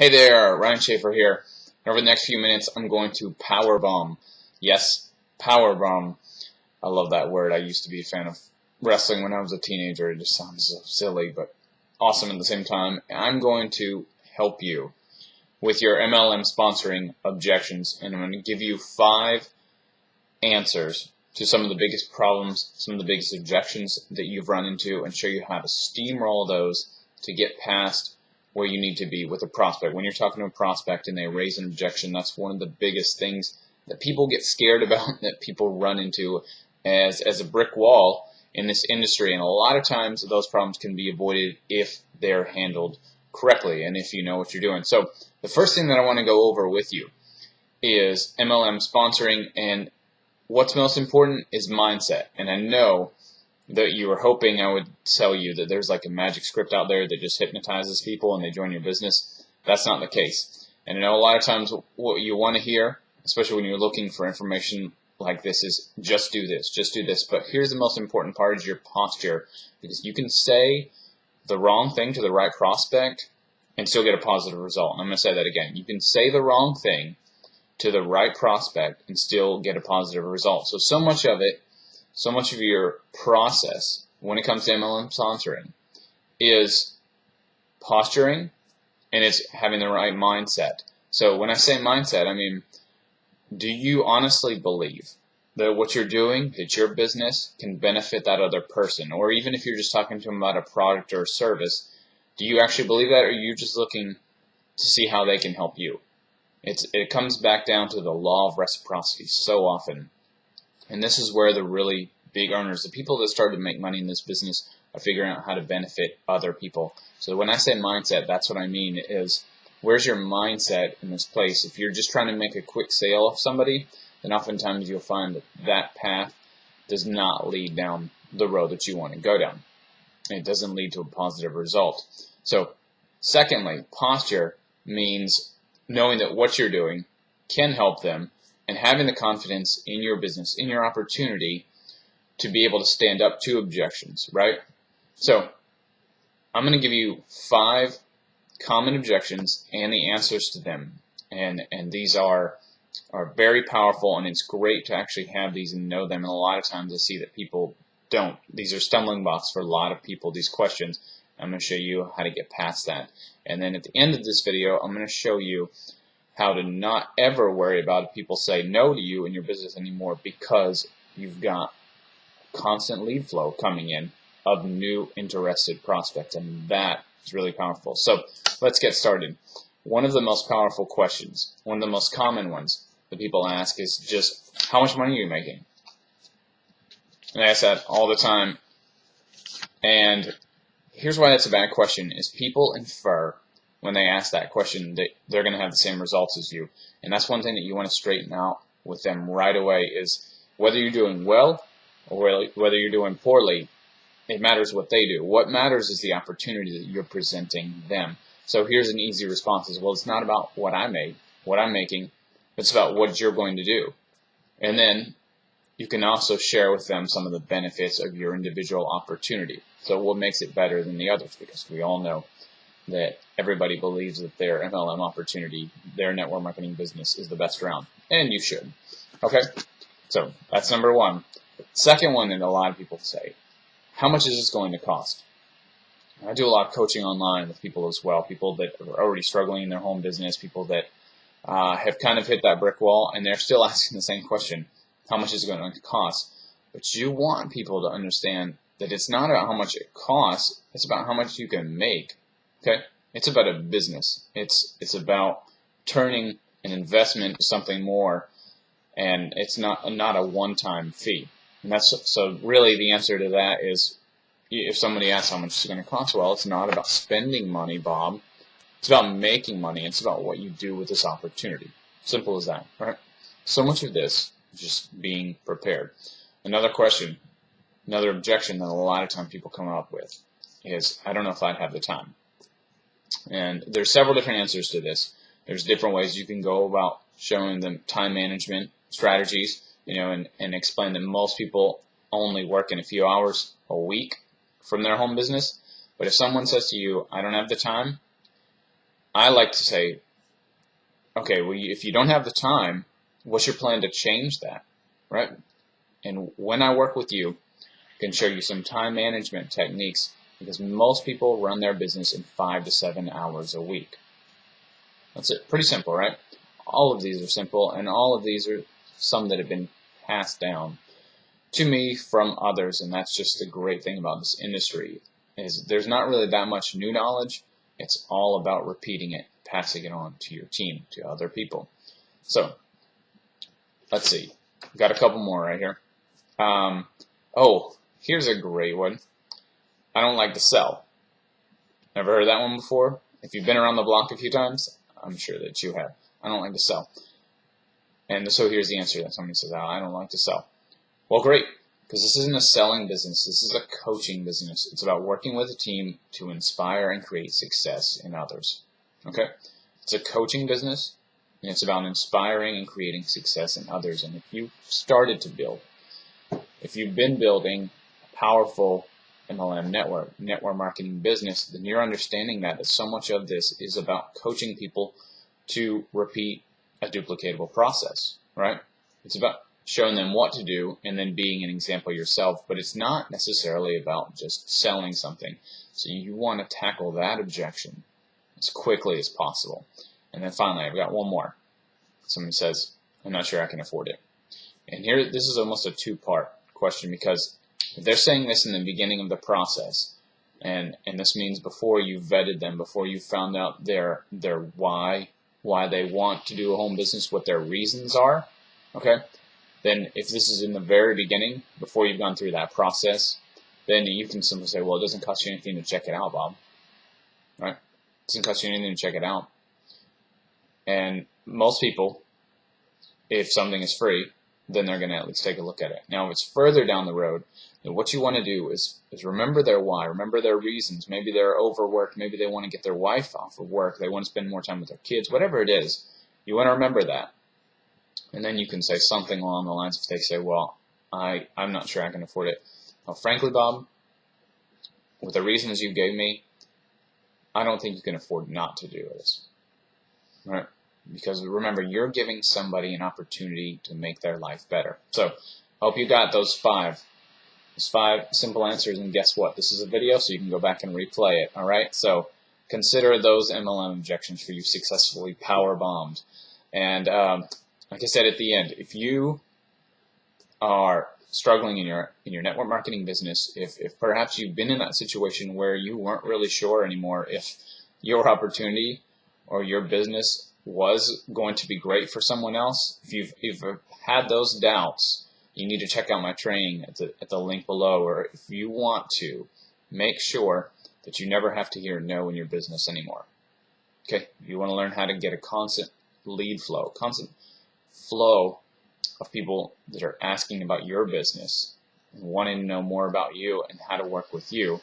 Hey there, Ryan Schaefer here. Over the next few minutes, I'm going to powerbomb. Yes, powerbomb. I love that word. I used to be a fan of wrestling when I was a teenager. It just sounds so silly, but awesome at the same time. I'm going to help you with your MLM sponsoring objections, and I'm going to give you 5 answers to some of the biggest problems, some of the biggest objections that you've run into, and show you how to steamroll those to get past where you need to be with a prospect. When you're talking to a prospect and they raise an objection, that's one of the biggest things that people get scared about, that people run into as a brick wall in this industry. And a lot of times those problems can be avoided if they're handled correctly and if you know what you're doing. So the first thing that I want to go over with you is MLM sponsoring, and what's most important is mindset. And I know that you were hoping I would tell you that there's like a magic script out there that just hypnotizes people and they join your business. That's not the case. And I know a lot of times what you want to hear, especially when you're looking for information like this, is just do this, just do this. But here's the most important part, is your posture, because you can say the wrong thing to the right prospect and still get a positive result. And I'm going to say that again. You can say the wrong thing to the right prospect and still get a positive result. So much of your process when it comes to MLM sponsoring is posturing, and it's having the right mindset. So when I say mindset, I mean, do you honestly believe that what you're doing, that your business can benefit that other person? Or even if you're just talking to them about a product or a service, do you actually believe that, or are you just looking to see how they can help you? It comes back down to the law of reciprocity so often. And this is where the really big earners, the people that started to make money in this business, are figuring out how to benefit other people. So when I say mindset, that's what I mean is, where's your mindset in this place? If you're just trying to make a quick sale of somebody, then oftentimes you'll find that that path does not lead down the road that you want to go down. It doesn't lead to a positive result. So secondly, posture means knowing that what you're doing can help them, and having the confidence in your business, in your opportunity, to be able to stand up to objections, right? So I'm going to give you 5 common objections and the answers to them. And these are very powerful, and it's great to actually have these and know them. And a lot of times I see that people don't. These are stumbling blocks for a lot of people, these questions. I'm going to show you how to get past that. And then at the end of this video, I'm going to show you how to not ever worry about if people say no to you in your business anymore, because you've got constant lead flow coming in of new interested prospects, and that is really powerful. So let's get started. One of the most powerful questions, one of the most common ones that people ask, is just, how much money are you making? And I ask that all the time. And here's why that's a bad question, is people infer when they ask that question that they're going to have the same results as you. And that's one thing that you want to straighten out with them right away, is whether you're doing well or whether you're doing poorly, it matters what they do. What matters is the opportunity that you're presenting them. So here's an easy response as well. It's not about what I'm making. It's about what you're going to do. And then you can also share with them some of the benefits of your individual opportunity. So what makes it better than the others? Because we all know that everybody believes that their MLM opportunity, their network marketing business, is the best around. And you should. Okay? So that's number 1. Second one that a lot of people say, how much is this going to cost? I do a lot of coaching online with people as well, people that are already struggling in their home business, people that have kind of hit that brick wall, and they're still asking the same question, how much is it going to cost? But you want people to understand that it's not about how much it costs, it's about how much you can make. Okay? It's about a business. It's about turning an investment into something more, and it's not a one-time fee. And so really the answer to that is, if somebody asks how much it's going to cost, well, it's not about spending money, Bob. It's about making money. It's about what you do with this opportunity. Simple as that, right? So much of this is just being prepared. Another question, another objection that a lot of times people come up with is, I don't know if I'd have the time. And there's several different answers to this. There's different ways you can go about showing them time management strategies, and explain that most people only work in a few hours a week from their home business. But if someone says to you, I don't have the time, I like to say, okay, well, if you don't have the time, what's your plan to change that, right? And when I work with you, I can show you some time management techniques, because most people run their business in 5 to 7 hours a week. That's it. Pretty simple, right? All of these are simple, and all of these are some that have been passed down to me from others, and that's just the great thing about this industry, is there's not really that much new knowledge. It's all about repeating it, passing it on to your team, to other people. So, let's see. Got a couple more right here. Oh, here's a great one. I don't like to sell. Never heard that one before? If you've been around the block a few times, I'm sure that you have. I don't like to sell. And so here's the answer that somebody says, oh, I don't like to sell. Well, great, because this isn't a selling business. This is a coaching business. It's about working with a team to inspire and create success in others. Okay? It's a coaching business, and it's about inspiring and creating success in others. And if you've started to build, if you've been building a powerful MLM network marketing business, then you're understanding that so much of this is about coaching people to repeat a duplicatable process, right? It's about showing them what to do and then being an example yourself, but it's not necessarily about just selling something. So you want to tackle that objection as quickly as possible. And then finally, I've got one more. Somebody says, I'm not sure I can afford it. And here, this is almost a two-part question, because if they're saying this in the beginning of the process, and this means before you vetted them, before you found out their why they want to do a home business, what their reasons are, okay? Then if this is in the very beginning, before you've gone through that process, then you can simply say, well, it doesn't cost you anything to check it out, Bob, right? It doesn't cost you anything to check it out. And most people, if something is free, then they're going to at least take a look at it. Now, if it's further down the road, then what you want to do is remember their why, remember their reasons. Maybe they're overworked, maybe they want to get their wife off of work, they want to spend more time with their kids, whatever it is, you want to remember that. And then you can say something along the lines, if they say, well, I'm not sure I can afford it. Well, frankly, Bob, with the reasons you gave me, I don't think you can afford not to do this. Right? Because remember, you're giving somebody an opportunity to make their life better. So I hope you got those five simple answers. And guess what? This is a video, so you can go back and replay it. All right? So consider those MLM objections for you successfully power bombed. And like I said at the end, if you are struggling in your network marketing business, if perhaps you've been in that situation where you weren't really sure anymore if your opportunity or your business was going to be great for someone else, if you've had those doubts, you need to check out my training at the link below. Or if you want to make sure that you never have to hear no in your business anymore. Okay, you want to learn how to get a constant lead flow, constant flow of people that are asking about your business and wanting to know more about you and how to work with you.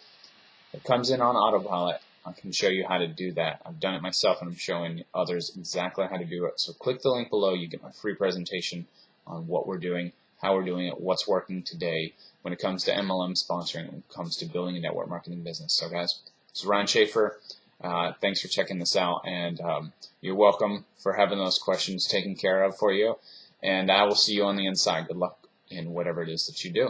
It comes in on autopilot. I can show you how to do that. I've done it myself, and I'm showing others exactly how to do it. So click the link below. You get my free presentation on what we're doing, how we're doing it, what's working today when it comes to MLM sponsoring, when it comes to building a network marketing business. So guys, this is Ryan Schaefer. Thanks for checking this out, and you're welcome for having those questions taken care of for you. And I will see you on the inside. Good luck in whatever it is that you do.